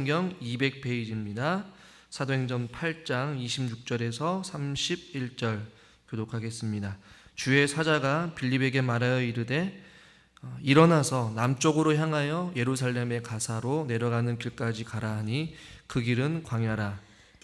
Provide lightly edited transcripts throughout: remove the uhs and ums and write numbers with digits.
성경 200페이지입니다. 사도행전 8장 26절에서 31절 교독하겠습니다. 주의 사자가 빌립에게 말하여 이르되 일어나서 남쪽으로 향하여 예루살렘의 가사로 내려가는 길까지 가라 하니 그 길은 광야라.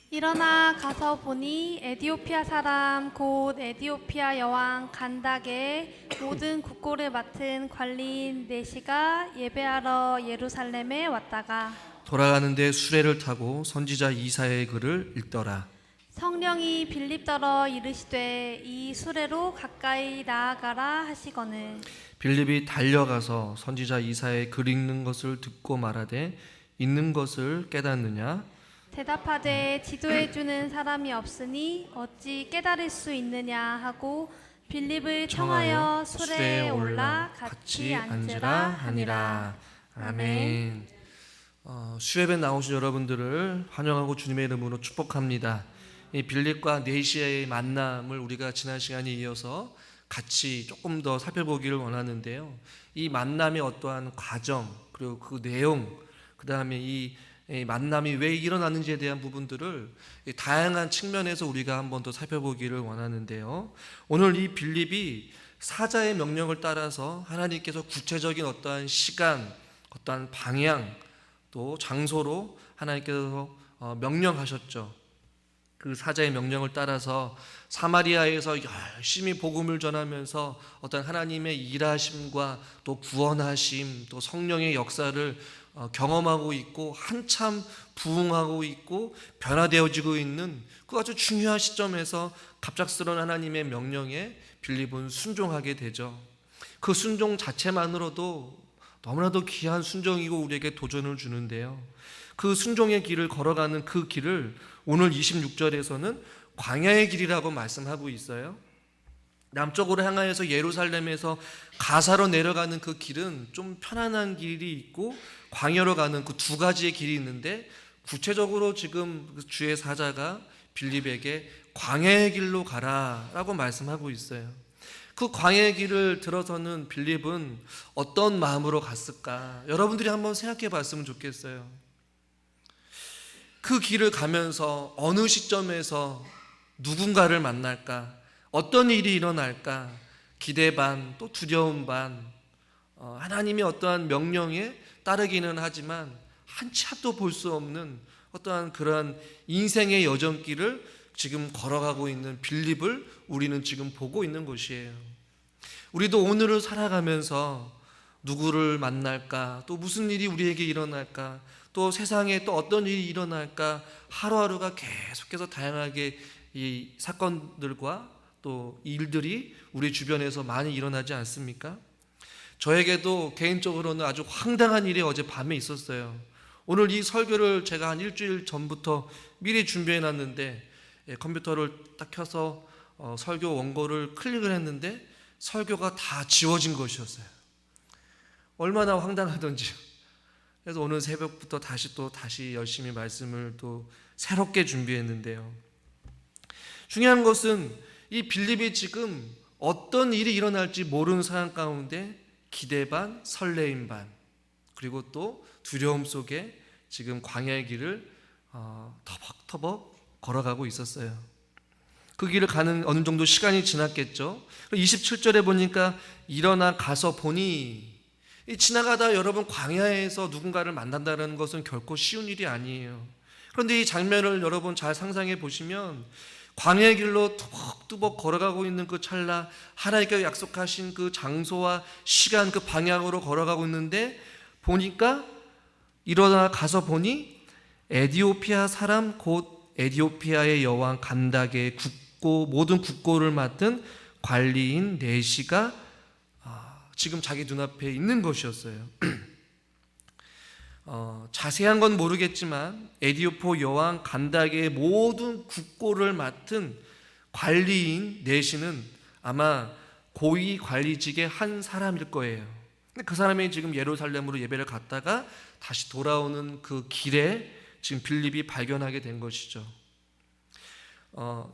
일어나 가서 보니 에디오피아 사람 곧 에디오피아 여왕 간닥의 모든 국고를 맡은 관리인 네시가 예배하러 예루살렘에 왔다가 돌아가는데 수레를 타고 선지자 이사야의 글을 읽더라. 성령이 빌립더러 이르시되 이 수레로 가까이 나아가라 하시거늘 빌립이 달려가서 선지자 이사야의 글 읽는 것을 듣고 말하되 있는 것을 깨닫느냐? 대답하되 지도해주는 사람이 없으니 어찌 깨달을 수 있느냐 하고 빌립을 청하여 수레에 올라 같이 앉으라 하니라. 아멘. 수협에 나오신 여러분들을 환영하고 주님의 이름으로 축복합니다. 이 빌립과 네시아의 만남을 우리가 지난 시간에 이어서 같이 조금 더 살펴보기를 원하는데요. 이 만남의 어떠한 과정 그리고 그 내용, 그 다음에 이 만남이 왜 일어났는지에 대한 부분들을 다양한 측면에서 우리가 한번 더 살펴보기를 원하는데요. 오늘 이 빌립이 사자의 명령을 따라서 하나님께서 구체적인 어떠한 시간, 어떠한 방향, 또 장소로 하나님께서 명령하셨죠. 그 사자의 명령을 따라서 사마리아에서 열심히 복음을 전하면서 어떤 하나님의 일하심과 또 구원하심, 또 성령의 역사를 경험하고 있고 한참 부흥하고 있고 변화되어지고 있는 그 아주 중요한 시점에서 갑작스러운 하나님의 명령에 빌립은 순종하게 되죠. 그 순종 자체만으로도 너무나도 귀한 순종이고 우리에게 도전을 주는데요. 그 순종의 길을 걸어가는 그 길을 오늘 26절에서는 광야의 길이라고 말씀하고 있어요. 남쪽으로 향하여서 예루살렘에서 가사로 내려가는 그 길은 좀 편안한 길이 있고 광야로 가는 그 두 가지의 길이 있는데 구체적으로 지금 주의 사자가 빌립에게 광야의 길로 가라라고 말씀하고 있어요. 그 광야의 길을 들어서는 빌립은 어떤 마음으로 갔을까? 여러분들이 한번 생각해 봤으면 좋겠어요. 그 길을 가면서 어느 시점에서 누군가를 만날까? 어떤 일이 일어날까? 기대 반, 또 두려움 반. 하나님의 어떠한 명령에 따르기는 하지만 한치 앞도 볼 수 없는 어떠한 그러한 인생의 여정길을 지금 걸어가고 있는 빌립을 우리는 지금 보고 있는 것이에요. 우리도 오늘을 살아가면서 누구를 만날까? 또 무슨 일이 우리에게 일어날까? 또 세상에 또 어떤 일이 일어날까? 하루하루가 계속해서 다양하게 이 사건들과 또 일들이 우리 주변에서 많이 일어나지 않습니까? 저에게도 개인적으로는 아주 황당한 일이 어제 밤에 있었어요. 오늘 이 설교를 제가 한 일주일 전부터 미리 준비해 놨는데 컴퓨터를 딱 켜서 설교 원고를 클릭을 했는데 설교가 다 지워진 것이었어요. 얼마나 황당하던지요. 그래서 오늘 새벽부터 다시 열심히 말씀을 또 새롭게 준비했는데요. 중요한 것은 이 빌립이 지금 어떤 일이 일어날지 모르는 상황 가운데 기대 반, 설레임 반, 그리고 또 두려움 속에 지금 광야의 길을 터벅터벅 걸어가고 있었어요. 그 길을 가는 어느 정도 시간이 지났겠죠. 27절에 보니까 일어나 가서 보니, 지나가다 여러분 광야에서 누군가를 만난다는 것은 결코 쉬운 일이 아니에요. 그런데 이 장면을 여러분 잘 상상해 보시면 광야의 길로 뚜벅뚜벅 걸어가고 있는 그 찰나 하나님께서 약속하신 그 장소와 시간 그 방향으로 걸어가고 있는데 보니까 일어나 가서 보니 에디오피아 사람 곧 에디오피아의 여왕 간닥의 모든 국고를 맡은 관리인 네시가 지금 자기 눈앞에 있는 것이었어요. 자세한 건 모르겠지만 에디오포 여왕 간닥의 모든 국고를 맡은 관리인 네시는 아마 고위 관리직의 한 사람일 거예요. 근데 그 사람이 지금 예루살렘으로 예배를 갔다가 다시 돌아오는 그 길에 지금 빌립이 발견하게 된 것이죠.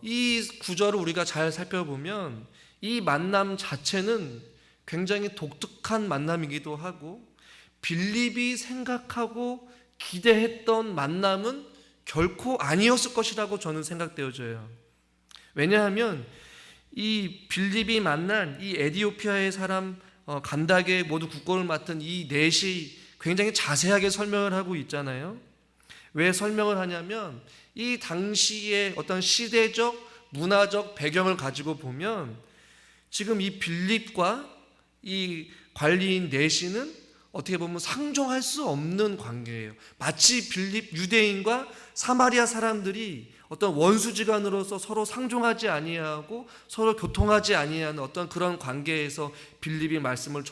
이 구절을 우리가 잘 살펴보면 이 만남 자체는 굉장히 독특한 만남이기도 하고 빌립이 생각하고 기대했던 만남은 결코 아니었을 것이라고 저는 생각되어져요. 왜냐하면 이 빌립이 만난 이 에디오피아의 사람 간다게 모두 국고를 맡은 이 넷이 굉장히 자세하게 설명을 하고 있잖아요. 왜 설명을 하냐면 이 당시의 어떤 시대적 문화적 배경을 가지고 보면 지금 이 빌립과 이 관리인 내시는 어떻게 보면 상종할 수 없는 관계예요. 마치 빌립 유대인과 사마리아 사람들이 어떤 원수지간으로서 서로 상종하지 아니하고 서로 교통하지 아니하는 어떤 그런 관계에서 빌립이 말씀을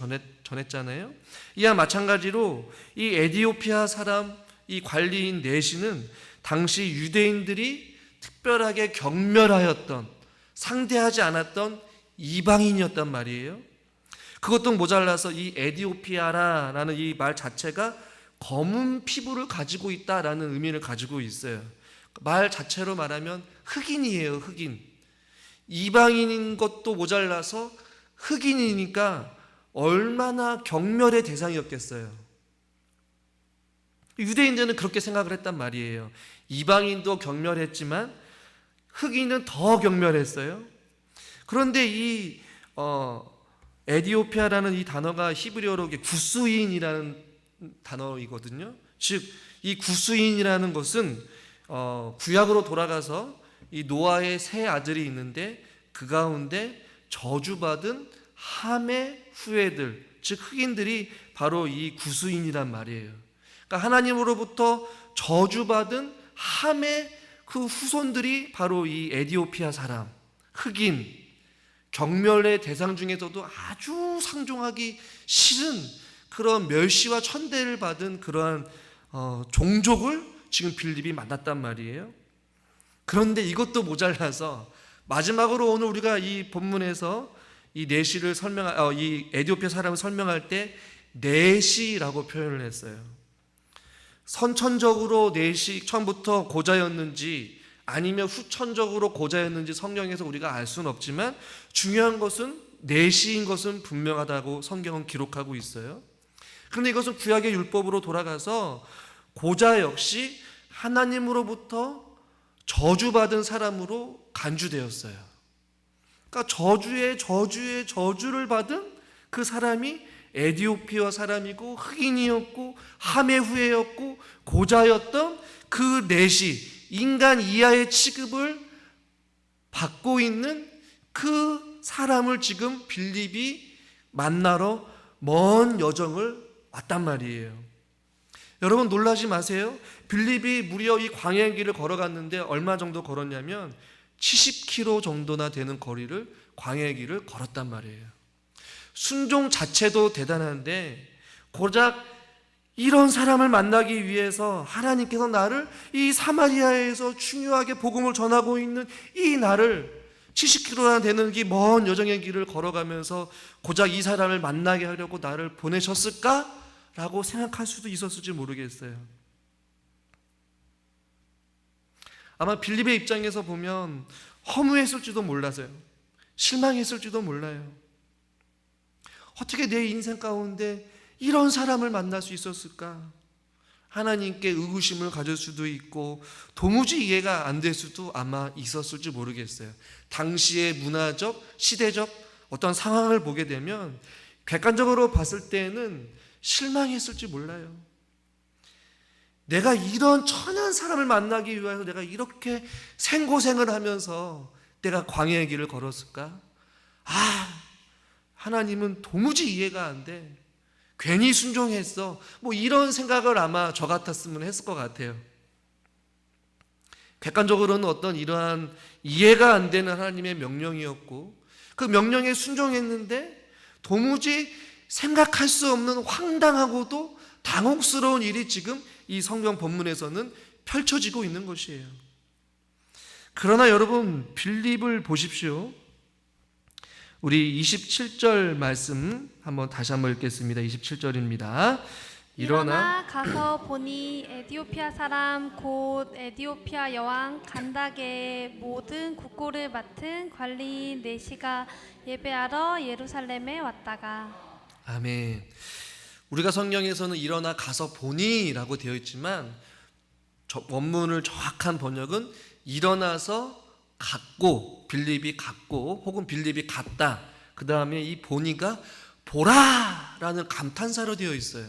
전했잖아요. 이와 마찬가지로 이 에디오피아 사람 이 관리인 내시는 당시 유대인들이 특별하게 경멸하였던 상대하지 않았던 이방인이었단 말이에요. 그것도 모자라서 이 에디오피아라는 이 말 자체가 검은 피부를 가지고 있다라는 의미를 가지고 있어요. 말 자체로 말하면 흑인이에요. 흑인. 이방인인 것도 모자라서 흑인이니까 얼마나 경멸의 대상이었겠어요. 유대인들은 그렇게 생각을 했단 말이에요. 이방인도 경멸했지만 흑인은 더 경멸했어요. 그런데 이 에디오피아라는 이 단어가 히브리어로 구스인이라는 단어이거든요. 즉 이 구스인이라는 것은 구약으로 돌아가서 이 노아의 세 아들이 있는데 그 가운데 저주받은 함의 후예들, 즉 흑인들이 바로 이 구스인이란 말이에요. 그러니까 하나님으로부터 저주받은 함의 그 후손들이 바로 이 에디오피아 사람, 흑인, 경멸의 대상 중에서도 아주 상종하기 싫은 그런 멸시와 천대를 받은 그러한 종족을 지금 빌립이 만났단 말이에요. 그런데 이것도 모자라서 마지막으로 오늘 우리가 이 본문에서 이 내시를 이 에디오피아 사람을 설명할 때 내시라고 표현을 했어요. 선천적으로 내시 처음부터 고자였는지 아니면 후천적으로 고자였는지 성경에서 우리가 알 수는 없지만 중요한 것은 내시인 것은 분명하다고 성경은 기록하고 있어요. 그런데 이것은 구약의 율법으로 돌아가서 고자 역시 하나님으로부터 저주받은 사람으로 간주되었어요. 그러니까 저주를 받은 그 사람이 에디오피아 사람이고 흑인이었고 함의 후예였고 고자였던 그 넷이 인간 이하의 취급을 받고 있는 그 사람을 지금 빌립이 만나러 먼 여정을 왔단 말이에요. 여러분 놀라지 마세요. 빌립이 무려 이 광야의 길을 걸어갔는데 얼마 정도 걸었냐면 70km 정도나 되는 거리를 광야의 길을 걸었단 말이에요. 순종 자체도 대단한데 고작 이런 사람을 만나기 위해서 하나님께서 나를 이 사마리아에서 중요하게 복음을 전하고 있는 이 나를 70km나 되는 이 먼 여정의 길을 걸어가면서 고작 이 사람을 만나게 하려고 나를 보내셨을까? 라고 생각할 수도 있었을지 모르겠어요. 아마 빌립의 입장에서 보면 허무했을지도 몰라서요. 실망했을지도 몰라요. 어떻게 내 인생 가운데 이런 사람을 만날 수 있었을까? 하나님께 의구심을 가질 수도 있고 도무지 이해가 안 될 수도 아마 있었을지 모르겠어요. 당시의 문화적, 시대적 어떤 상황을 보게 되면 객관적으로 봤을 때는 실망했을지 몰라요. 내가 이런 천한 사람을 만나기 위해서 내가 이렇게 생고생을 하면서 내가 광야의 길을 걸었을까? 하나님은 도무지 이해가 안 돼. 괜히 순종했어. 뭐 이런 생각을 아마 저 같았으면 했을 것 같아요. 객관적으로는 어떤 이러한 이해가 안 되는 하나님의 명령이었고 그 명령에 순종했는데 도무지 생각할 수 없는 황당하고도 당혹스러운 일이 지금 이 성경 본문에서는 펼쳐지고 있는 것이에요. 그러나 여러분 빌립을 보십시오. 우리 27절 말씀 다시 한번 읽겠습니다. 27절입니다. 일어나 가서 보니 에디오피아 사람 곧 에디오피아 여왕 간다게의 모든 국고를 맡은 관리인 내시가 예배하러 예루살렘에 왔다가. 아멘. 우리가 성경에서는 일어나 가서 보니라고 되어 있지만 원문을 정확한 번역은 일어나서 갔고, 빌립이 갔고, 혹은 빌립이 갔다. 그 다음에 이 보니가 보라라는 감탄사로 되어 있어요.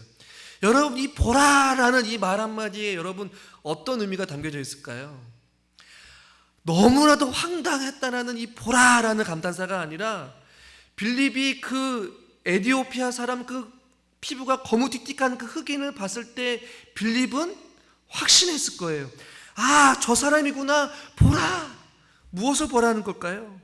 여러분, 이 보라라는 이 말 한마디에 여러분 어떤 의미가 담겨져 있을까요? 너무나도 황당했다라는 이 보라라는 감탄사가 아니라 빌립이 그 에디오피아 사람 그 피부가 거무틱틱한 그 흑인을 봤을 때 빌립은 확신했을 거예요. 아, 저 사람이구나. 보라. 무엇을 보라는 걸까요?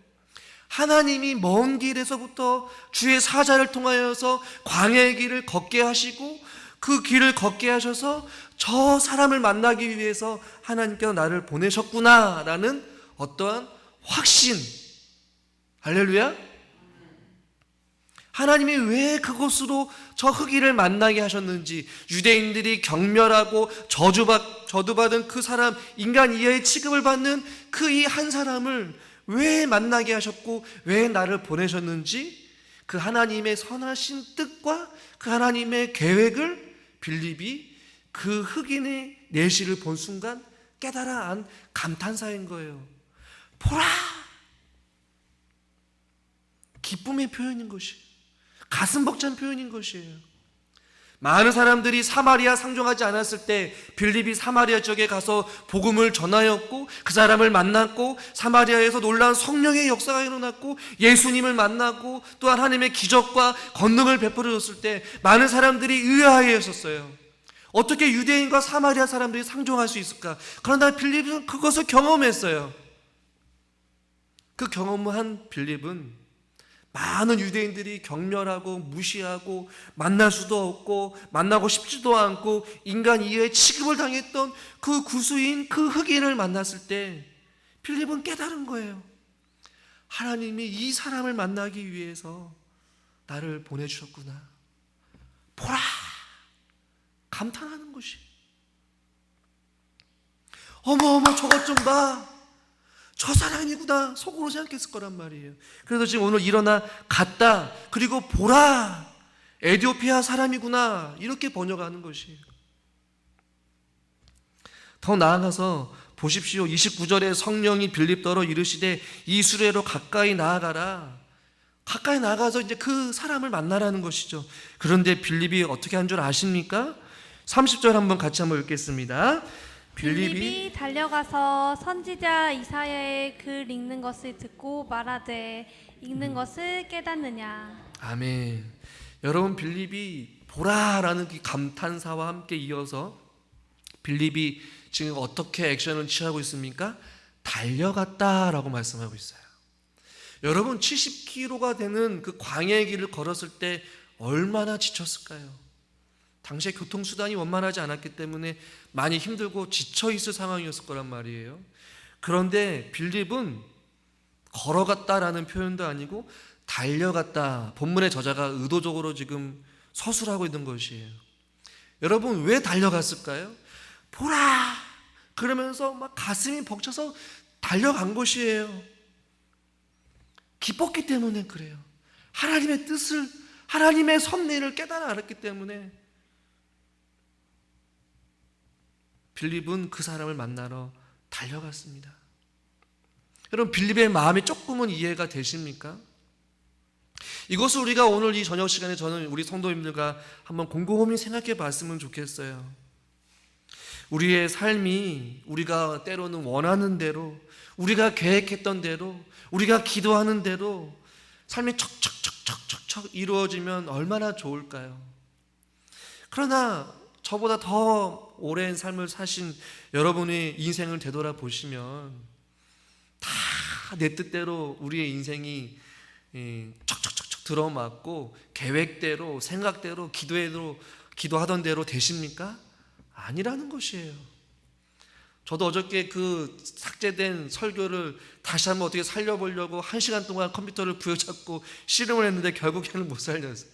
하나님이 먼 길에서부터 주의 사자를 통하여서 광야의 길을 걷게 하시고 그 길을 걷게 하셔서 저 사람을 만나기 위해서 하나님께서 나를 보내셨구나라는 어떠한 확신. 할렐루야. 하나님이 왜 그곳으로 저 흑인을 만나게 하셨는지, 유대인들이 경멸하고 저주받은 그 사람, 인간 이하의 취급을 받는 그 이 한 사람을 왜 만나게 하셨고 왜 나를 보내셨는지, 그 하나님의 선하신 뜻과 그 하나님의 계획을 빌립이 그 흑인의 내시를 본 순간 깨달아 안 감탄사인 거예요. 보라! 기쁨의 표현인 것이, 가슴 벅찬 표현인 것이에요. 많은 사람들이 사마리아 상종하지 않았을 때 빌립이 사마리아 쪽에 가서 복음을 전하였고 그 사람을 만났고 사마리아에서 놀라운 성령의 역사가 일어났고 예수님을 만나고 또한 하나님의 기적과 권능을 베풀어 줬을 때 많은 사람들이 의아해했었어요. 어떻게 유대인과 사마리아 사람들이 상종할 수 있을까? 그러나 빌립은 그것을 경험했어요. 그 경험을 한 빌립은 많은 유대인들이 경멸하고 무시하고 만날 수도 없고 만나고 싶지도 않고 인간 이하의 취급을 당했던 그 구수인 그 흑인을 만났을 때 빌립은 깨달은 거예요. 하나님이 이 사람을 만나기 위해서 나를 보내주셨구나. 보라! 감탄하는 것이. 어머 저것 좀 봐. 저 사람이구나 속으로 생각했을 거란 말이에요. 그래서 지금 오늘 일어나 갔다, 그리고 보라, 에디오피아 사람이구나, 이렇게 번역하는 것이에요. 더 나아가서 보십시오. 29절에 성령이 빌립더러 이르시되 이 수레로 가까이 나아가라. 가까이 나가서 이제 그 사람을 만나라는 것이죠. 그런데 빌립이 어떻게 한 줄 아십니까? 30절 한번 같이 한번 읽겠습니다. 빌립이 달려가서 선지자 이사야의 글 읽는 것을 듣고 말하되 읽는 것을 깨닫느냐. 아멘. 여러분, 빌립이 보라라는 그 감탄사와 함께 이어서 빌립이 지금 어떻게 액션을 취하고 있습니까? 달려갔다라고 말씀하고 있어요. 여러분, 70km가 되는 그 광야의 길을 걸었을 때 얼마나 지쳤을까요? 당시에 교통수단이 원만하지 않았기 때문에 많이 힘들고 지쳐있을 상황이었을 거란 말이에요. 그런데 빌립은 걸어갔다라는 표현도 아니고 달려갔다. 본문의 저자가 의도적으로 지금 서술하고 있는 것이에요. 여러분, 왜 달려갔을까요? 보라! 그러면서 막 가슴이 벅차서 달려간 것이에요. 기뻤기 때문에 그래요. 하나님의 뜻을, 하나님의 섭리를 깨달아 알았기 때문에 빌립은 그 사람을 만나러 달려갔습니다. 여러분, 빌립의 마음이 조금은 이해가 되십니까? 이것을 우리가 오늘 이 저녁 시간에 저는 우리 성도님들과 한번 곰곰이 생각해 봤으면 좋겠어요. 우리의 삶이 우리가 때로는 원하는 대로, 우리가 계획했던 대로, 우리가 기도하는 대로 삶이 척척척척척 이루어지면 얼마나 좋을까요? 그러나 저보다 더 오랜 삶을 사신 여러분의 인생을 되돌아보시면 다 내 뜻대로 우리의 인생이 척척척척 들어맞고 계획대로, 생각대로, 기도하던 대로 되십니까? 아니라는 것이에요. 저도 어저께 그 삭제된 설교를 다시 한번 어떻게 살려보려고 1시간 동안 컴퓨터를 부여잡고 씨름을 했는데 결국에는 못 살렸어요.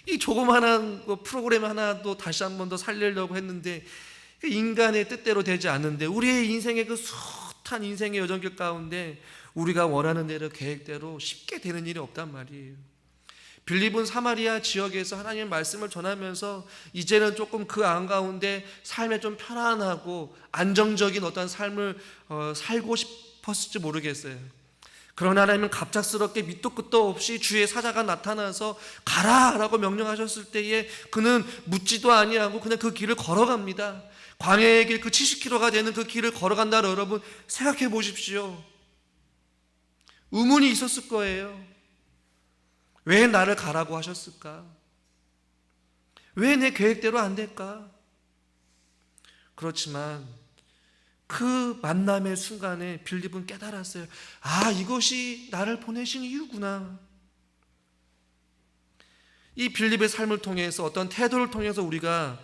이 조그마한 프로그램 하나도 다시 한 번 더 살리려고 했는데 인간의 뜻대로 되지 않는데, 우리의 인생의 그 숱한 인생의 여정길 가운데 우리가 원하는 대로 계획대로 쉽게 되는 일이 없단 말이에요. 빌립은 사마리아 지역에서 하나님의 말씀을 전하면서 이제는 조금 그 한가운데 삶에 좀 편안하고 안정적인 어떤 삶을 살고 싶었을지 모르겠어요. 그러나 하나님은 갑작스럽게 밑도 끝도 없이 주의 사자가 나타나서 가라라고 명령하셨을 때에 그는 묻지도 아니하고 그냥 그 길을 걸어갑니다. 광야의 길, 그 70km가 되는 그 길을 걸어간다. 여러분 생각해 보십시오. 의문이 있었을 거예요. 왜 나를 가라고 하셨을까? 왜 내 계획대로 안 될까? 그렇지만 그 만남의 순간에 빌립은 깨달았어요. 아, 이것이 나를 보내신 이유구나. 이 빌립의 삶을 통해서 어떤 태도를 통해서 우리가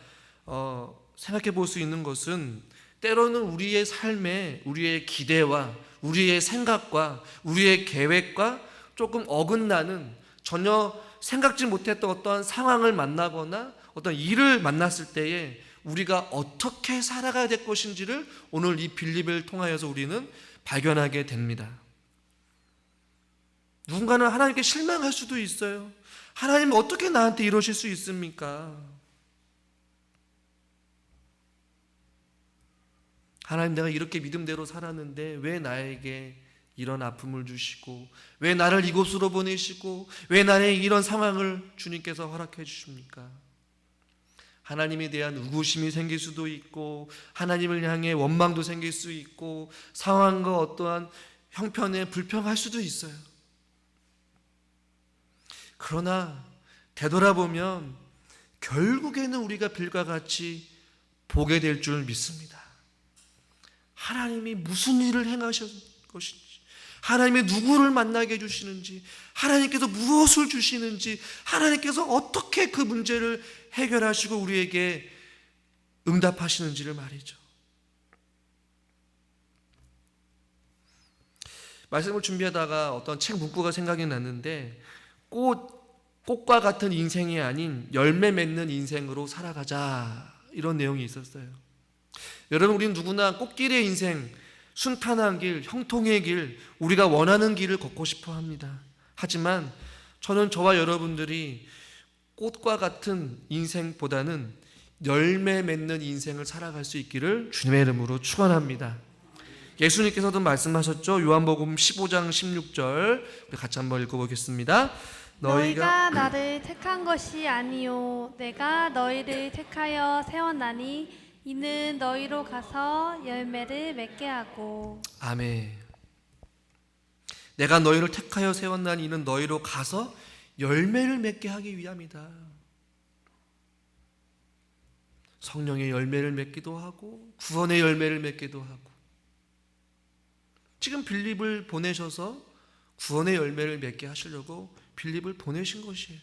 생각해 볼 수 있는 것은 때로는 우리의 삶에 우리의 기대와 우리의 생각과 우리의 계획과 조금 어긋나는 전혀 생각지 못했던 어떠한 상황을 만나거나 어떤 일을 만났을 때에 우리가 어떻게 살아가야 될 것인지를 오늘 이 빌립을 통하여서 우리는 발견하게 됩니다. 누군가는 하나님께 실망할 수도 있어요. 하나님 어떻게 나한테 이러실 수 있습니까? 하나님, 내가 이렇게 믿음대로 살았는데 왜 나에게 이런 아픔을 주시고 왜 나를 이곳으로 보내시고 왜 나에게 이런 상황을 주님께서 허락해 주십니까? 하나님에 대한 의구심이 생길 수도 있고 하나님을 향해 원망도 생길 수 있고 상황과 어떠한 형편에 불평할 수도 있어요. 그러나 되돌아보면 결국에는 우리가 빌과 같이 보게 될 줄 믿습니다. 하나님이 무슨 일을 행하신 것인지, 하나님이 누구를 만나게 해주시는지, 하나님께서 무엇을 주시는지, 하나님께서 어떻게 그 문제를 해결하시고 우리에게 응답하시는지를 말이죠. 말씀을 준비하다가 어떤 책 문구가 생각이 났는데, 꽃과 같은 인생이 아닌 열매 맺는 인생으로 살아가자, 이런 내용이 있었어요. 여러분, 우리는 누구나 꽃길의 인생, 순탄한 길, 형통의 길, 우리가 원하는 길을 걷고 싶어 합니다. 하지만 저는 저와 여러분들이 꽃과 같은 인생보다는 열매 맺는 인생을 살아갈 수 있기를 주님의 이름으로 축원합니다. 예수님께서도 말씀하셨죠. 요한복음 15장 16절 우리 같이 한번 읽어보겠습니다. 너희가 나를 택한 것이 아니요 내가 너희를 택하여 세웠나니 이는 너희로 가서 열매를 맺게 하고. 아멘. 내가 너희를 택하여 세웠나니 이는 너희로 가서 열매를 맺게 하기 위함이다. 성령의 열매를 맺기도 하고 구원의 열매를 맺기도 하고, 지금 빌립을 보내셔서 구원의 열매를 맺게 하시려고 빌립을 보내신 것이에요.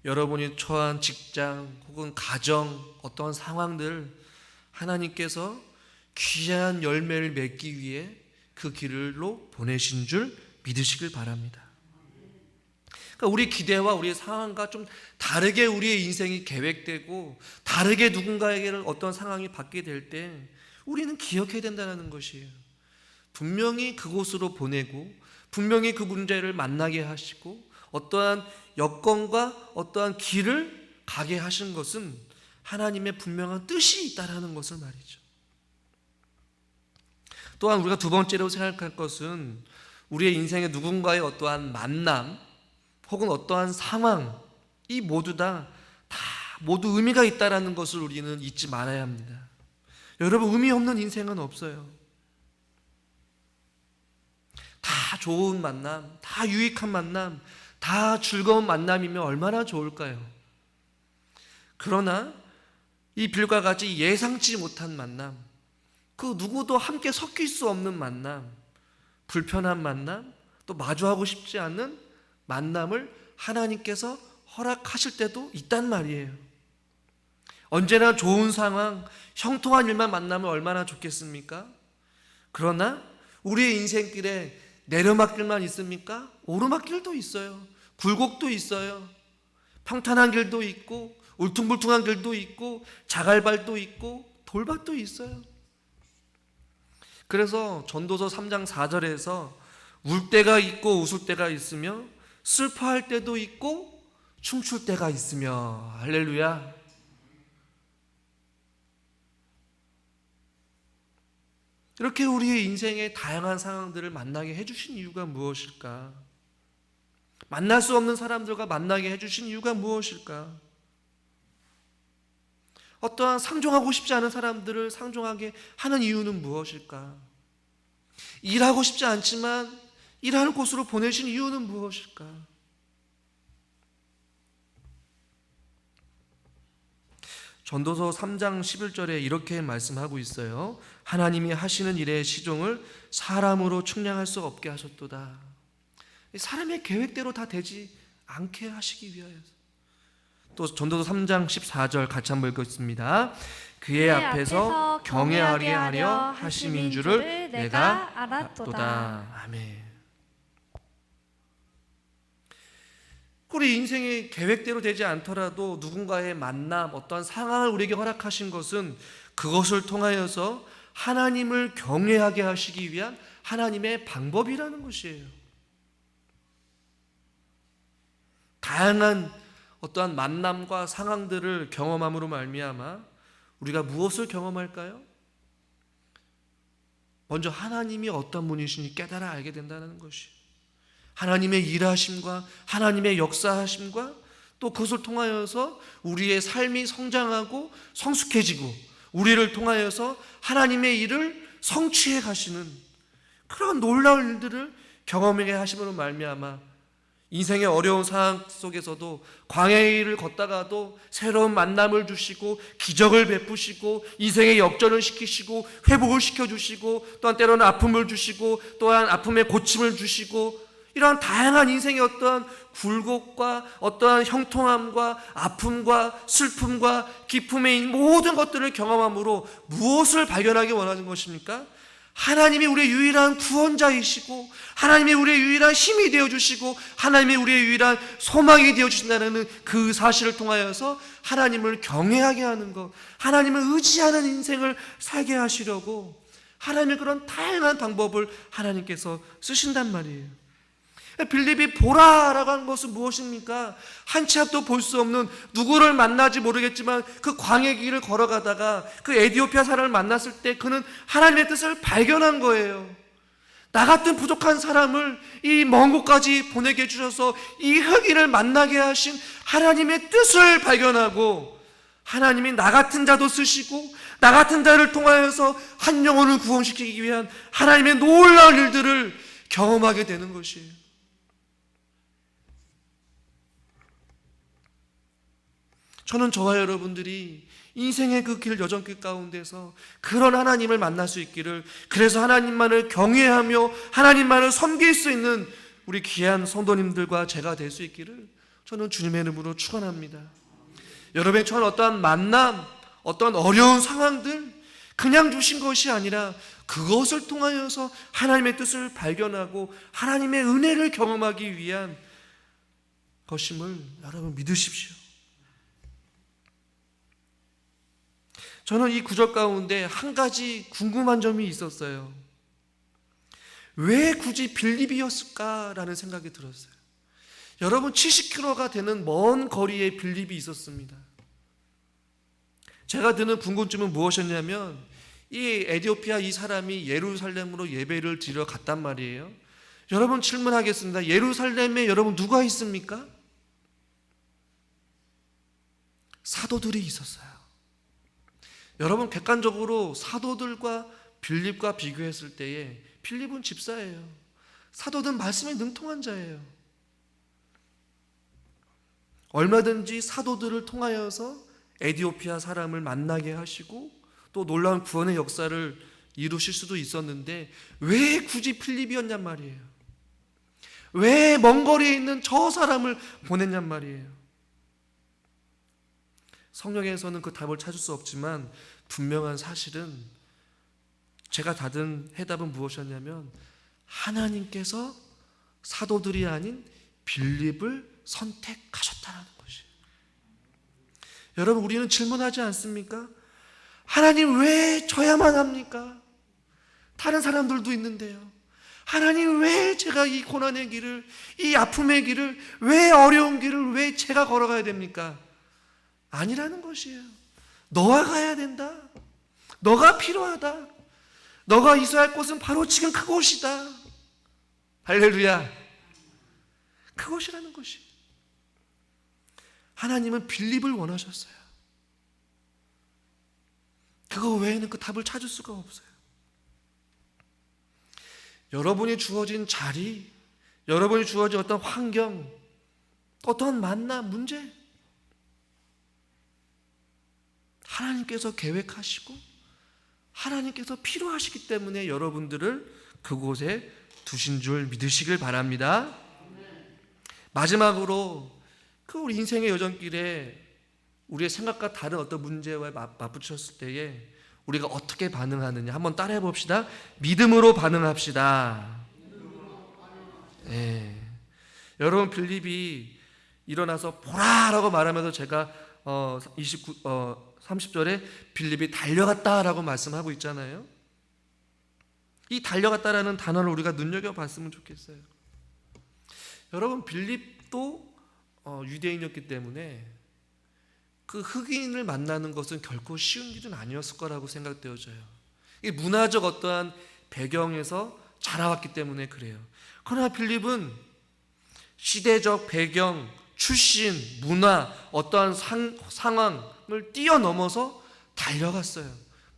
여러분이 처한 직장 혹은 가정, 어떠한 상황들, 하나님께서 귀한 열매를 맺기 위해 그 길로 보내신 줄 믿으시길 바랍니다. 그러니까 우리 기대와 우리의 상황과 좀 다르게 우리의 인생이 계획되고 다르게 누군가에게를 어떤 상황이 받게 될 때 우리는 기억해야 된다는 것이에요. 분명히 그곳으로 보내고 분명히 그 문제를 만나게 하시고 어떠한 여건과 어떠한 길을 가게 하신 것은 하나님의 분명한 뜻이 있다라는 것을 말이죠. 또한 우리가 두 번째로 생각할 것은 우리의 인생에 누군가의 어떠한 만남 혹은 어떠한 상황, 이 모두 다 모두 의미가 있다라는 것을 우리는 잊지 말아야 합니다. 여러분, 의미 없는 인생은 없어요. 다 좋은 만남, 다 유익한 만남, 다 즐거운 만남이면 얼마나 좋을까요? 그러나 이 빌과 같이 예상치 못한 만남, 그 누구도 함께 섞일 수 없는 만남, 불편한 만남, 또 마주하고 싶지 않은 만남을 하나님께서 허락하실 때도 있단 말이에요. 언제나 좋은 상황, 형통한 일만 만나면 얼마나 좋겠습니까? 그러나 우리의 인생길에 내려막길만 있습니까? 오르막길도 있어요. 굴곡도 있어요. 평탄한 길도 있고 울퉁불퉁한 길도 있고 자갈발도 있고 돌밭도 있어요. 그래서 전도서 3장 4절에서 울 때가 있고 웃을 때가 있으며 슬퍼할 때도 있고 춤출 때가 있으며. 할렐루야. 이렇게 우리의 인생의 다양한 상황들을 만나게 해주신 이유가 무엇일까? 만날 수 없는 사람들과 만나게 해주신 이유가 무엇일까? 어떠한 상종하고 싶지 않은 사람들을 상종하게 하는 이유는 무엇일까? 일하고 싶지 않지만 일하는 곳으로 보내신 이유는 무엇일까? 전도서 3장 11절에 이렇게 말씀하고 있어요. 하나님이 하시는 일의 시종을 사람으로 측량할 수 없게 하셨도다. 사람의 계획대로 다 되지 않게 하시기 위하여서. 또 전도서 3장 14절 같이 한번 읽겠습니다. 그의 앞에서 경외하게 하려 하심인 줄을 내가 알았도다. 아멘. 우리 인생의 계획대로 되지 않더라도 누군가의 만남, 어떠한 상황을 우리에게 허락하신 것은 그것을 통하여서 하나님을 경외하게 하시기 위한 하나님의 방법이라는 것이에요. 다양한 어떠한 만남과 상황들을 경험함으로 말미암아 우리가 무엇을 경험할까요? 먼저 하나님이 어떤 분이신지 깨달아 알게 된다는 것이, 하나님의 일하심과 하나님의 역사하심과 또 그것을 통하여서 우리의 삶이 성장하고 성숙해지고 우리를 통하여서 하나님의 일을 성취해 가시는 그런 놀라운 일들을 경험하게 하심으로 말미암아 인생의 어려운 상황 속에서도 광야의 길을 걷다가도 새로운 만남을 주시고 기적을 베푸시고 인생의 역전을 시키시고 회복을 시켜주시고 또한 때로는 아픔을 주시고 또한 아픔의 고침을 주시고 이러한 다양한 인생의 어떠한 굴곡과 어떠한 형통함과 아픔과 슬픔과 기쁨의 모든 것들을 경험함으로 무엇을 발견하기 원하는 것입니까? 하나님이 우리의 유일한 구원자이시고 하나님이 우리의 유일한 힘이 되어주시고 하나님이 우리의 유일한 소망이 되어주신다는 그 사실을 통하여서 하나님을 경외하게 하는 것, 하나님을 의지하는 인생을 살게 하시려고 하나님의 그런 다양한 방법을 하나님께서 쓰신단 말이에요. 빌립이 보라라고 하는 것은 무엇입니까? 한 치 앞도 볼 수 없는, 누구를 만나지 모르겠지만 그 광야의 길을 걸어가다가 그 에디오피아 사람을 만났을 때 그는 하나님의 뜻을 발견한 거예요. 나 같은 부족한 사람을 이 먼 곳까지 보내게 해주셔서 이 흑인을 만나게 하신 하나님의 뜻을 발견하고 하나님이 나 같은 자도 쓰시고 나 같은 자를 통하여서 한 영혼을 구원시키기 위한 하나님의 놀라운 일들을 경험하게 되는 것이에요. 저는 저와 여러분들이 인생의 그 길, 여정길 가운데서 그런 하나님을 만날 수 있기를, 그래서 하나님만을 경외하며 하나님만을 섬길 수 있는 우리 귀한 성도님들과 제가 될 수 있기를 저는 주님의 이름으로 축원합니다. 여러분의 처한 어떠한 만남, 어떠한 어려운 상황들 그냥 주신 것이 아니라 그것을 통하여서 하나님의 뜻을 발견하고 하나님의 은혜를 경험하기 위한 것임을 여러분 믿으십시오. 저는 이 구절 가운데 한 가지 궁금한 점이 있었어요. 왜 굳이 빌립이었을까라는 생각이 들었어요. 여러분 70km가 되는 먼 거리에 빌립이 있었습니다. 제가 드는 궁금증은 무엇이었냐면 이 에디오피아 이 사람이 예루살렘으로 예배를 드리러 갔단 말이에요. 여러분 질문하겠습니다. 예루살렘에 여러분 누가 있습니까? 사도들이 있었어요. 여러분 객관적으로 사도들과 빌립과 비교했을 때에 빌립은 집사예요. 사도들은 말씀에 능통한 자예요. 얼마든지 사도들을 통하여서 에디오피아 사람을 만나게 하시고 또 놀라운 구원의 역사를 이루실 수도 있었는데 왜 굳이 빌립이었냔 말이에요. 왜 먼 거리에 있는 저 사람을 보냈냔 말이에요. 성경에서는 그 답을 찾을 수 없지만 분명한 사실은 제가 받은 해답은 무엇이었냐면 하나님께서 사도들이 아닌 빌립을 선택하셨다는 것이에요. 여러분 우리는 질문하지 않습니까? 하나님 왜 저야만 합니까? 다른 사람들도 있는데요. 하나님, 왜 제가 이 고난의 길을, 이 아픔의 길을, 왜 어려운 길을 왜 제가 걸어가야 됩니까? 아니라는 것이에요. 너와 가야 된다. 너가 필요하다. 너가 있어야 할 곳은 바로 지금 그곳이다. 할렐루야. 그곳이라는 것이. 하나님은 빌립을 원하셨어요. 그거 외에는 그 답을 찾을 수가 없어요. 여러분이 주어진 자리, 여러분이 주어진 어떤 환경, 어떤 만남, 문제, 하나님께서 계획하시고 하나님께서 필요하시기 때문에 여러분들을 그곳에 두신 줄 믿으시길 바랍니다. 마지막으로 그 우리 인생의 여정길에 우리의 생각과 다른 어떤 문제와 맞붙였을 때에 우리가 어떻게 반응하느냐 한번 따라해 봅시다. 믿음으로 반응합시다. 여러분, 빌립이 일어나서 보라라고 말하면서 제가 30절에 빌립이 달려갔다라고 말씀하고 있잖아요. 이 달려갔다라는 단어를 우리가 눈여겨봤으면 좋겠어요. 여러분, 빌립도 유대인이었기 때문에 그 흑인을 만나는 것은 결코 쉬운 일은 아니었을 거라고 생각되어져요. 이 문화적 어떠한 배경에서 자라왔기 때문에 그래요. 그러나 빌립은 시대적 배경, 출신, 문화, 어떠한 상황을 뛰어넘어서 달려갔어요.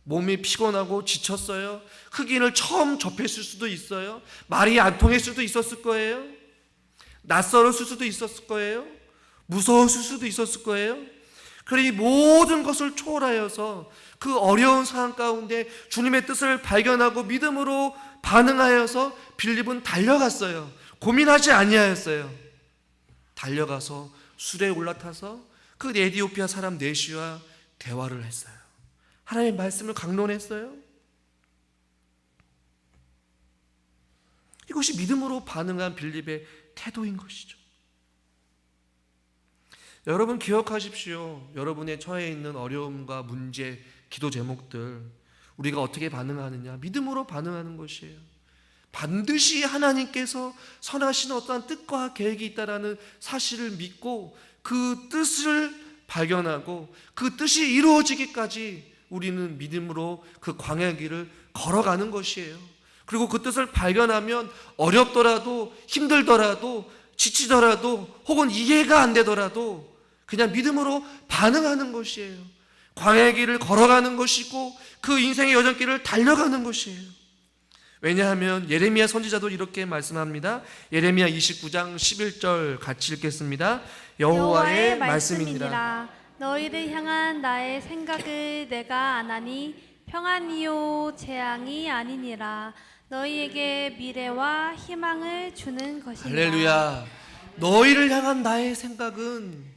몸이 피곤하고 지쳤어요. 흑인을 처음 접했을 수도 있어요. 말이 안 통했을 수도 있었을 거예요. 낯설었을 수도 있었을 거예요. 무서웠을 수도 있었을 거예요. 그러니 모든 것을 초월하여서 그 어려운 상황 가운데 주님의 뜻을 발견하고 믿음으로 반응하여서 빌립은 달려갔어요. 고민하지 아니하였어요. 달려가서 수레에 올라타서 그 에티오피아 사람 네시와 대화를 했어요. 하나님의 말씀을 강론했어요. 이것이 믿음으로 반응한 빌립의 태도인 것이죠. 여러분, 기억하십시오. 여러분의 처해 있는 어려움과 문제, 기도 제목들, 우리가 어떻게 반응하느냐, 믿음으로 반응하는 것이에요. 반드시 하나님께서 선하신 어떠한 뜻과 계획이 있다라는 사실을 믿고 그 뜻을 발견하고 그 뜻이 이루어지기까지 우리는 믿음으로 그 광야의 길을 걸어가는 것이에요. 그리고 그 뜻을 발견하면 어렵더라도 힘들더라도 지치더라도 혹은 이해가 안 되더라도 그냥 믿음으로 반응하는 것이에요. 광야의 길을 걸어가는 것이고 그 인생의 여정길을 달려가는 것이에요. 왜냐하면 예레미야 선지자도 이렇게 말씀합니다. 예레미야 29장 11절 같이 읽겠습니다. 여호와의 말씀이니라. 너희를 향한 나의 생각을 내가 아나니 평안이요 재앙이 아니니라. 너희에게 미래와 희망을 주는 것이니라. 할렐루야. 너희를 향한 나의 생각은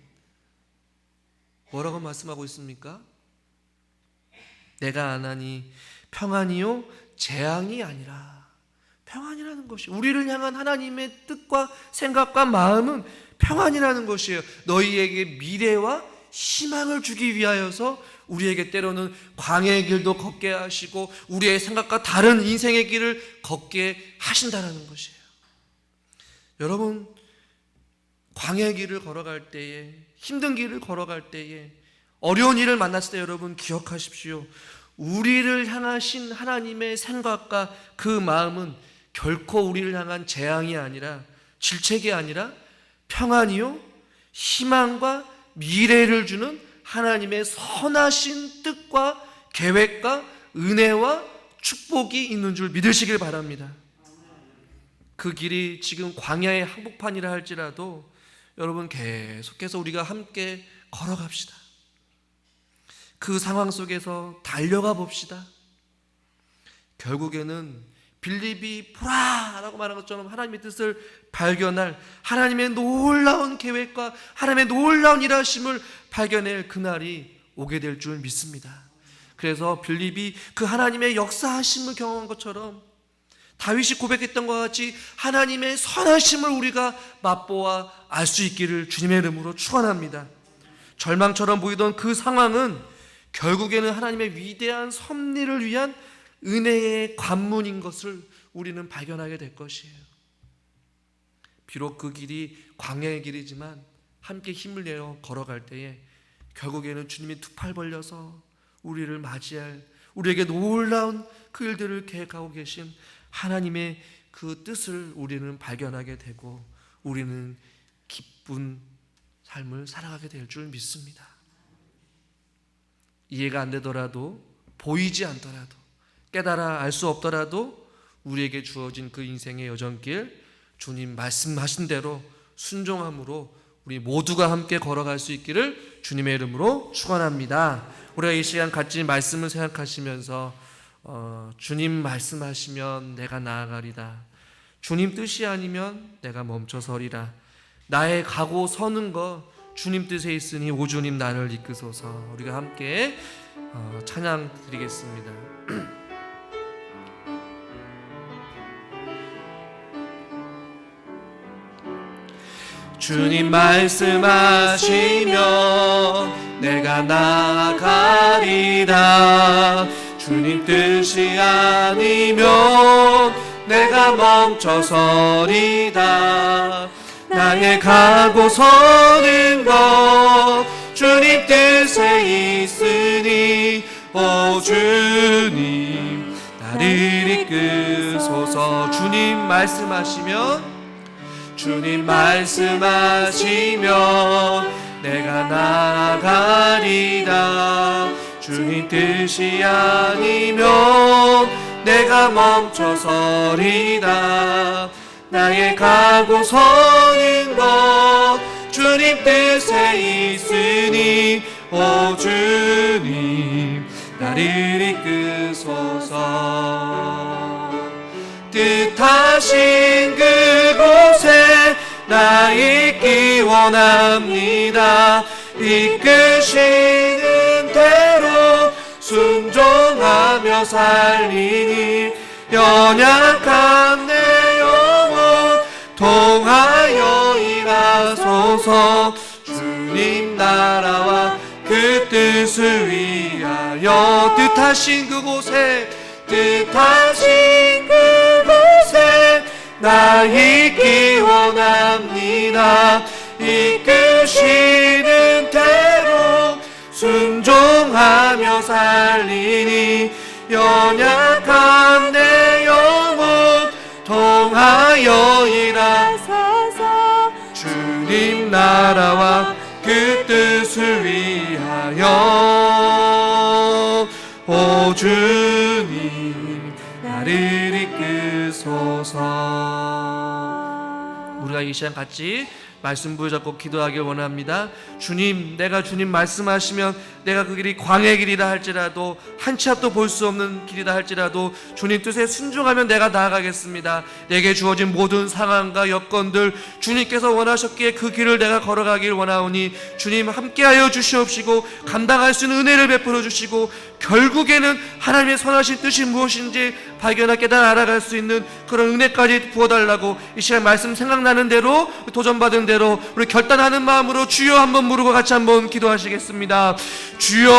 뭐라고 말씀하고 있습니까? 내가 아나니 평안이요 재앙이 아니라. 평안이라는 것이 우리를 향한 하나님의 뜻과 생각과 마음은 평안이라는 것이에요. 너희에게 미래와 희망을 주기 위하여서 우리에게 때로는 광야의 길도 걷게 하시고 우리의 생각과 다른 인생의 길을 걷게 하신다는 것이에요. 여러분, 광야의 길을 걸어갈 때에, 힘든 길을 걸어갈 때에, 어려운 일을 만났을 때 여러분 기억하십시오. 우리를 향하신 하나님의 생각과 그 마음은 결코 우리를 향한 재앙이 아니라, 질책이 아니라 평안이요 희망과 미래를 주는 하나님의 선하신 뜻과 계획과 은혜와 축복이 있는 줄 믿으시길 바랍니다. 그 길이 지금 광야의 한복판이라 할지라도 여러분 계속해서 우리가 함께 걸어갑시다. 그 상황 속에서 달려가 봅시다. 결국에는 빌립이 보라라고 말한 것처럼 하나님의 뜻을 발견할, 하나님의 놀라운 계획과 하나님의 놀라운 일하심을 발견할 그날이 오게 될 줄 믿습니다. 그래서 빌립이 그 하나님의 역사하심을 경험한 것처럼 다윗이 고백했던 것과 같이 하나님의 선하심을 우리가 맛보아 알 수 있기를 주님의 이름으로 축원합니다. 절망처럼 보이던 그 상황은 결국에는 하나님의 위대한 섭리를 위한 은혜의 관문인 것을 우리는 발견하게 될 것이에요. 비록 그 길이 광야의 길이지만 함께 힘을 내어 걸어갈 때에 결국에는 주님이 두 팔 벌려서 우리를 맞이할, 우리에게 놀라운 그 일들을 계획하고 계신 하나님의 그 뜻을 우리는 발견하게 되고 우리는 기쁜 삶을 살아가게 될 줄 믿습니다. 이해가 안 되더라도, 보이지 않더라도, 깨달아 알 수 없더라도 우리에게 주어진 그 인생의 여정길, 주님 말씀하신 대로 순종함으로 우리 모두가 함께 걸어갈 수 있기를 주님의 이름으로 축원합니다. 우리가 이 시간 같이 말씀을 생각하시면서 주님 말씀하시면 내가 나아가리라, 주님 뜻이 아니면 내가 멈춰서리라, 나의 가고 서는 것 주님 뜻에 있으니 오 주님 나를 이끄소서. 우리가 함께 찬양 드리겠습니다. 주님 말씀하시면 내가 나아가리라, 주님 뜻이 아니면 내가 멈춰서리다, 나의 가고 서는 것 주님 뜻에 있으니 오 주님 나를 이끄소서. 주님 말씀하시면, 주님 말씀하시면 내가 나아가리라, 주님 뜻이 아니면 내가 멈춰서리다, 나의 가고 서는 것 주님 뜻에 있으니 오 주님 나를 이끄소서. 뜻하신 그곳에 나 있기 원합니다. 이끄시는 대로 순종하며 살리니 연약한 내 영혼 통하여 일하소서. 주님 나라와 그 뜻을 위하여 뜻하신 그곳에, 뜻하신 그곳에 나 있기 원합니다. 이끄시는 대로 순종하며 살리니 연약한 내 영혼 통하여 일하소서. 주님 나라와 그 뜻을 위하여 오 주님 나를 이끄소서. 우리가 이 시간 같이 말씀 부여잡고 기도하길 원합니다. 주님, 내가 주님 말씀하시면 내가 그 길이 광야의 길이라 할지라도 한 치 앞도 볼 수 없는 길이다 할지라도 주님 뜻에 순종하면 내가 나아가겠습니다. 내게 주어진 모든 상황과 여건들 주님께서 원하셨기에 그 길을 내가 걸어가길 원하오니 주님 함께하여 주시옵시고 감당할 수 있는 은혜를 베풀어 주시고 결국에는 하나님의 선하신 뜻이 무엇인지 발견하고 깨달아 알아갈 수 있는 그런 은혜까지 부어달라고 이 시간 말씀 생각나는 대로 도전받은 대로 우리 결단하는 마음으로 주여 한번 부르고 같이 한번 기도하시겠습니다. 주여,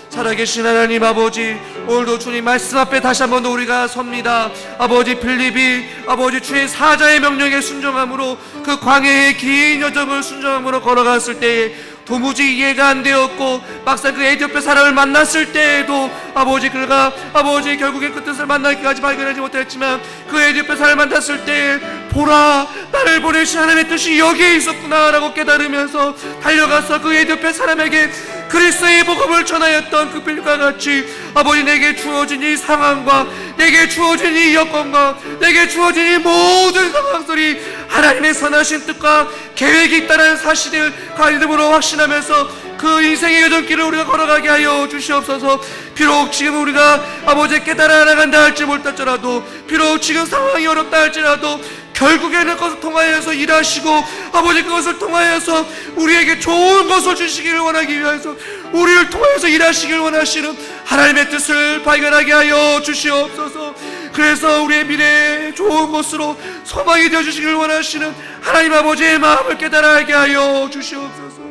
살아계신 하나님 아버지, 오늘도 주님 말씀 앞에 다시 한번 더 우리가 섭니다. 아버지, 빌립이 아버지 주의 사자의 명령에 순종함으로 그 광야의 긴 여정을 순종함으로 걸어갔을 때에 도무지 이해가 안 되었고 막상 그 에티오피아 사람을 만났을 때에도 아버지 그가 아버지 결국에 그 뜻을 만나기까지 발견하지 못했지만 그 에티오피아 사람을 만났을 때 보라, 나를 보내신 하나님의 뜻이 여기에 있었구나 라고 깨달으면서 달려가서 그 에티오피아 사람에게 그리스도의 복음을 전하였던 그 빌립과 같이 아버지 내게 주어진 이 상황과 내게 주어진 이 여건과 내게 주어진 이 모든 상황들이 하나님의 선하신 뜻과 계획이 있다는 사실을 가이름으로 확신하면서 그 인생의 여정길을 우리가 걸어가게 하여 주시옵소서. 비록 지금 우리가 아버지 깨달아 나간다 할지 못할지라도 비록 지금 상황이 어렵다 할지라도 결국에는 그것을 통하여서 일하시고 아버지 그것을 통하여서 우리에게 좋은 것을 주시기를 원하기 위해서 우리를 통하여서 일하시기를 원하시는 하나님의 뜻을 발견하게 하여 주시옵소서. 그래서 우리의 미래에 좋은 것으로 소망이 되어주시기를 원하시는 하나님 아버지의 마음을 깨달아 알게 하여 주시옵소서.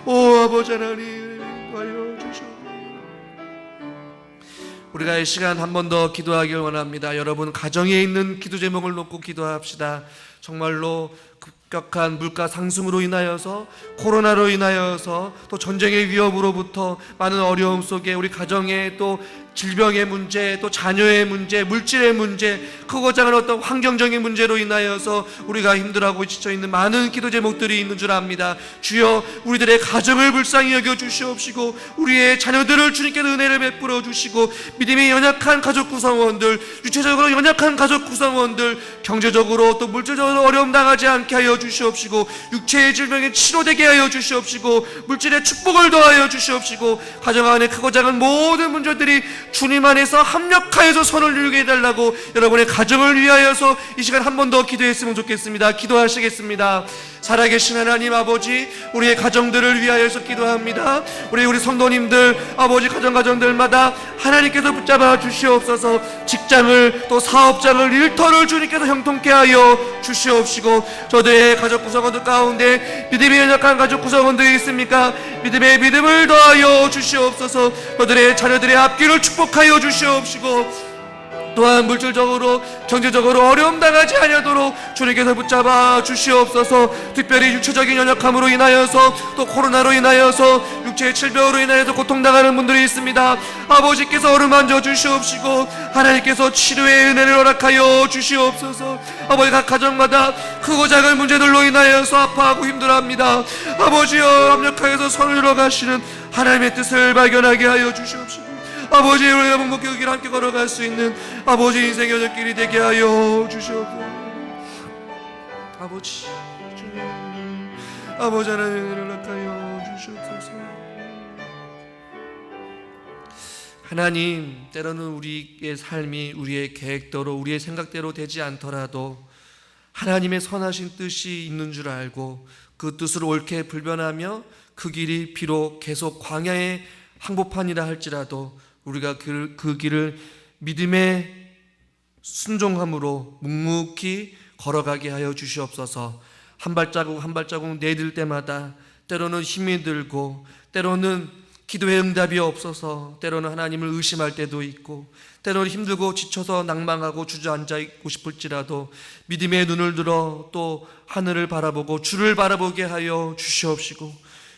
오 아버지 하나님 인도하여 주시옵소서. 우리가 이 시간 한 번 더 기도하길 원합니다. 여러분 가정에 있는 기도 제목을 놓고 기도합시다. 정말로 급격한 물가 상승으로 인하여서, 코로나로 인하여서, 또 전쟁의 위협으로부터 많은 어려움 속에 우리 가정에 또 질병의 문제, 또 자녀의 문제, 물질의 문제, 크고 작은 어떤 환경적인 문제로 인하여서 우리가 힘들어하고 지쳐있는 많은 기도 제목들이 있는 줄 압니다. 주여, 우리들의 가정을 불쌍히 여겨 주시옵시고, 우리의 자녀들을 주님께서 은혜를 베풀어 주시고, 믿음이 연약한 가족 구성원들, 유체적으로 연약한 가족 구성원들, 경제적으로 또 물질적으로 어려움 당하지 않게 하여 주시옵시고, 육체의 질병에 치료되게 하여 주시옵시고, 물질의 축복을 더하여 주시옵시고, 가정 안에 크고 작은 모든 문제들이 주님 안에서 합력하여서 선을 이루게 해달라고 여러분의 가정을 위하여서 이 시간 한 번 더 기도했으면 좋겠습니다. 기도하시겠습니다. 살아계신 하나님 아버지, 우리의 가정들을 위하여서 기도합니다. 우리 성도님들, 아버지 가정들마다 하나님께서 붙잡아 주시옵소서. 직장을, 또 사업장을, 일터를 주님께서 형통케 하여 주시옵시고, 저들의 가족 구성원들 가운데 믿음이 연약한 가족 구성원들이 있습니까? 믿음을 더하여 주시옵소서. 저들의 자녀들의 앞길을 축복하여 주시옵시고, 또한 물질적으로 경제적으로 어려움 당하지 아니하도록 주님께서 붙잡아 주시옵소서. 특별히 육체적인 연약함으로 인하여서, 또 코로나로 인하여서, 육체의 질병으로 인하여서 고통당하는 분들이 있습니다. 아버지께서 어루만져 주시옵시고, 하나님께서 치료의 은혜를 허락하여 주시옵소서. 아버지, 각 가정마다 크고 작은 문제들로 인하여서 아파하고 힘들어합니다. 아버지여, 합력하여서 선을 이뤄가시는 하나님의 뜻을 발견하게 하여 주시옵시고, 아버지, 우리가 행복의 길 함께 걸어갈 수 있는 아버지 인생의 여정길이 되게 하여 주시옵소서. 아버지, 주님, 아버지 하나님을 연락하여 주시옵소서. 하나님, 때로는 우리의 삶이 우리의 계획대로, 우리의 생각대로 되지 않더라도 하나님의 선하신 뜻이 있는 줄 알고 그 뜻을 옳게 불변하며 그 길이 비록 계속 광야의 항복판이라 할지라도 우리가 그 길을 믿음의 순종함으로 묵묵히 걸어가게 하여 주시옵소서. 한 발자국 한 발자국 내딜 때마다 때로는 힘이 들고, 때로는 기도의 응답이 없어서, 때로는 하나님을 의심할 때도 있고, 때로는 힘들고 지쳐서 낭망하고 주저앉아 있고 싶을지라도 믿음의 눈을 들어 또 하늘을 바라보고 주를 바라보게 하여 주시옵시고,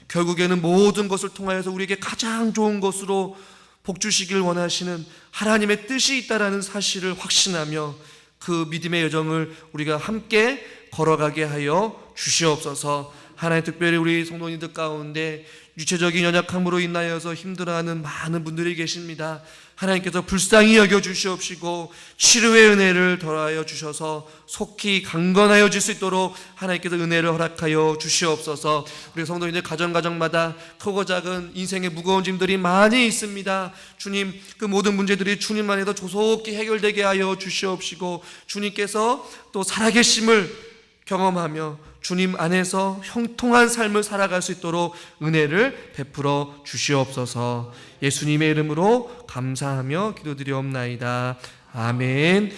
결국에는 모든 것을 통하여서 우리에게 가장 좋은 것으로 복 주시길 원하시는 하나님의 뜻이 있다라는 사실을 확신하며 그 믿음의 여정을 우리가 함께 걸어가게 하여 주시옵소서. 하나님, 특별히 우리 성도님들 가운데 유체적인 연약함으로 인하여서 힘들어하는 많은 분들이 계십니다. 하나님께서 불쌍히 여겨주시옵시고 치료의 은혜를 더하여 주셔서 속히 강건하여질 수 있도록 하나님께서 은혜를 허락하여 주시옵소서. 우리 성도님들 가정마다 크고 작은 인생의 무거운 짐들이 많이 있습니다. 주님, 그 모든 문제들이 주님 안에서 조속히 해결되게 하여 주시옵시고, 주님께서 또 살아계심을 경험하며 주님 안에서 형통한 삶을 살아갈 수 있도록 은혜를 베풀어 주시옵소서. 예수님의 이름으로 감사하며 기도드리옵나이다. 아멘.